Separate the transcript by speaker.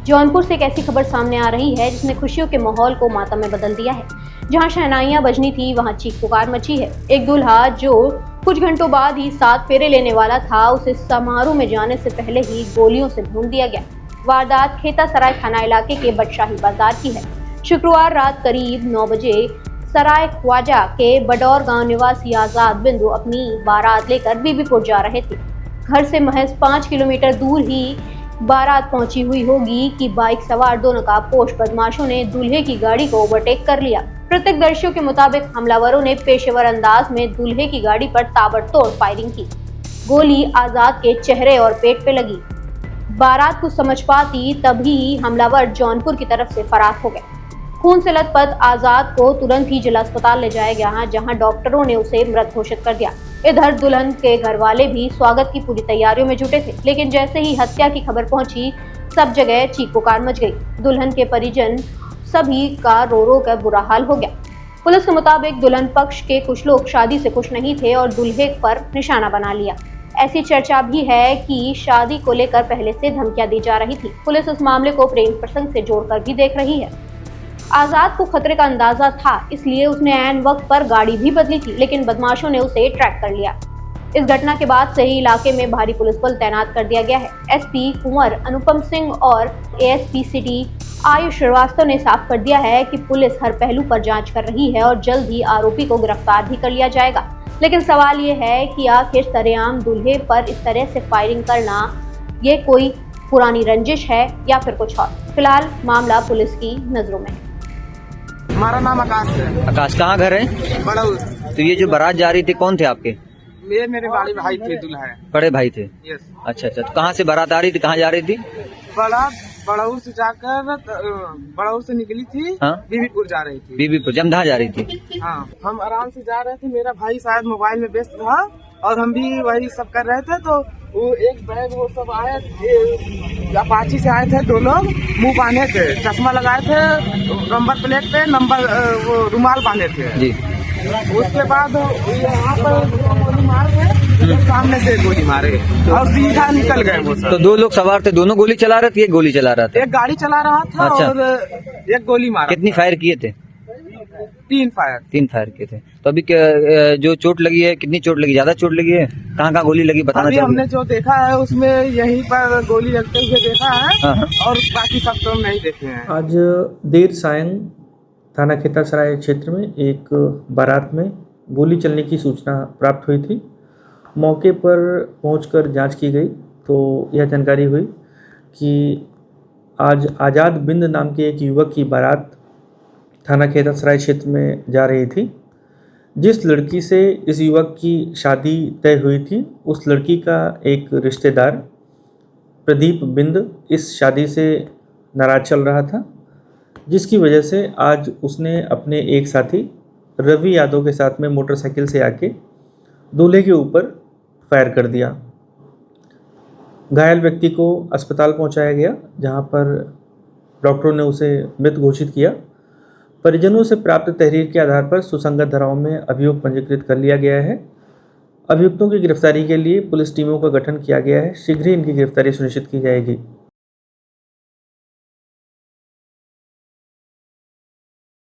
Speaker 1: जौनपुर से एक ऐसी खबर सामने आ रही है जिसने खुशियों के माहौल को मातम में बदल दिया है। जहां शहनाइयां बजनी थी वहां चीख पुकार मची है। एक दूल्हा जो कुछ घंटों बाद ही 7 फेरे लेने वाला था, उसे समारोह में जाने से पहले ही गोलियों से भून दिया गया। वारदात खेतासराय थाना इलाके के बदशाही बाजार की है। शुक्रवार रात करीब 9 बजे सराय ख्वाजा के बडौर गांव निवासी आजाद बिंदु अपनी बारात लेकर बीबीपुर जा रहे थे। घर से महज 5 किलोमीटर दूर ही बारात पहुंची हुई होगी कि बाइक सवार दो नकाबपोश बदमाशों ने दूल्हे की गाड़ी को ओवरटेक कर लिया। प्रत्यक्षदर्शियों के मुताबिक हमलावरों ने पेशेवर अंदाज में दूल्हे की गाड़ी पर ताबड़तोड़ फायरिंग की। गोली आजाद के चेहरे और पेट पे लगी। बारात कुछ समझ पाती तभी हमलावर जौनपुर की तरफ से फरार हो गए। खून से लथपथ आजाद को तुरंत ही जिला अस्पताल ले जाया गया, जहां डॉक्टरों ने उसे मृत घोषित कर दिया। इधर दुल्हन के घर वाले भी स्वागत की पूरी तैयारियों में जुटे थे, लेकिन जैसे ही हत्या की खबर पहुंची, सब जगह चीख पुकार मच गई। दुल्हन के परिजन सभी का रो रो कर बुरा हाल हो गया। पुलिस के मुताबिक दुल्हन पक्ष के कुछ लोग शादी से खुश नहीं थे और दूल्हे पर निशाना बना लिया। ऐसी चर्चा भी है कि शादी को लेकर पहले से धमकियां दी जा रही थी। पुलिस इस मामले को प्रेम प्रसंग से जोड़कर भी देख रही है। आजाद को खतरे का अंदाजा था, इसलिए उसने ऐन वक्त पर गाड़ी भी बदली थी, लेकिन बदमाशों ने उसे ट्रैक कर लिया। इस घटना के बाद से ही इलाके में भारी पुलिस बल तैनात कर दिया गया है। एसपी कुंवर अनुपम सिंह और एएसपी सिटी आयुष श्रीवास्तव ने साफ कर दिया है कि पुलिस हर पहलू पर जांच कर रही है और जल्द ही आरोपी को गिरफ्तार भी कर लिया जाएगा। लेकिन सवाल ये है कि आखिर सरेआम दूल्हे पर इस तरह से फायरिंग करना ये कोई पुरानी रंजिश है या फिर कुछ और। फिलहाल मामला पुलिस की नजरों में है।
Speaker 2: हमारा नाम आकाश है।
Speaker 3: आकाश, कहाँ घर है?
Speaker 2: बड़ाउर।
Speaker 3: तो ये जो बारात जा रही थी कौन थे आपके?
Speaker 2: ये मेरे बड़े भाई थे, दूल्हा है।
Speaker 3: बड़े भाई थे?
Speaker 2: यस।
Speaker 3: अच्छा अच्छा, तो कहाँ से बारात आ रही थी, कहाँ जा रही थी?
Speaker 2: बड़ाउर से जाकर बड़ाउर से निकली थी।
Speaker 3: हाँ?
Speaker 2: बीबीपुर जा रही थी।
Speaker 3: बीबीपुर जमधा जा रही थी?
Speaker 2: हाँ, हम आराम से जा रहे थे। मेरा भाई शायद मोबाइल में व्यस्त था और हम भी वही सब कर रहे थे। तो वो एक बैग वो सब आए, अपाची से आए थे दो लोग, मुंह बांधे थे, चश्मा लगाए थे, नंबर प्लेट पे नंबर वो रुमाल बांधे थे
Speaker 3: जी।
Speaker 2: उसके बाद यहाँ पर गोली मार के सामने से गोली मारे और सीधा निकल गए वो सब।
Speaker 3: तो दो लोग सवार थे, दोनों गोली चला रहे थे? एक गोली चला रहा था?
Speaker 2: एक गाड़ी चला रहा था।
Speaker 3: अच्छा।
Speaker 2: और एक गोली मारा।
Speaker 3: कितनी फायर किए थे?
Speaker 2: 3 फायर।
Speaker 3: 3 फायर किए थे। तो अभी जो चोट लगी है, कितनी चोट लगी? ज्यादा चोट लगी है? कहाँ कहाँ गोली लगी बताना
Speaker 2: अभी
Speaker 3: चाहिए।
Speaker 2: हमने जो देखा है उसमें यहीं पर गोली लगते हुए देखा है।
Speaker 3: हाँ।
Speaker 2: और बाकी सब तो हम नहीं देखे हैं।
Speaker 4: आज देर सायं थाना खेतासराय क्षेत्र में एक बारात में गोली चलने की सूचना प्राप्त हुई थी। मौके पर पहुंचकर जांच की गई तो यह जानकारी हुई कि आज आज़ाद बिंद नाम के एक युवक की बारात थाना खेतासराय क्षेत्र में जा रही थी। जिस लड़की से इस युवक की शादी तय हुई थी, उस लड़की का एक रिश्तेदार प्रदीप बिंद इस शादी से नाराज चल रहा था, जिसकी वजह से आज उसने अपने एक साथी रवि यादव के साथ में मोटरसाइकिल से आके दूल्हे के ऊपर फायर कर दिया। घायल व्यक्ति को अस्पताल पहुंचाया गया, जहां पर डॉक्टरों ने उसे मृत घोषित किया। परिजनों से प्राप्त तहरीर के आधार पर सुसंगत धाराओं में अभियोग पंजीकृत कर लिया गया है। अभियुक्तों की गिरफ्तारी के लिए पुलिस टीमों का गठन किया गया है। शीघ्र ही इनकी गिरफ्तारी सुनिश्चित की जाएगी।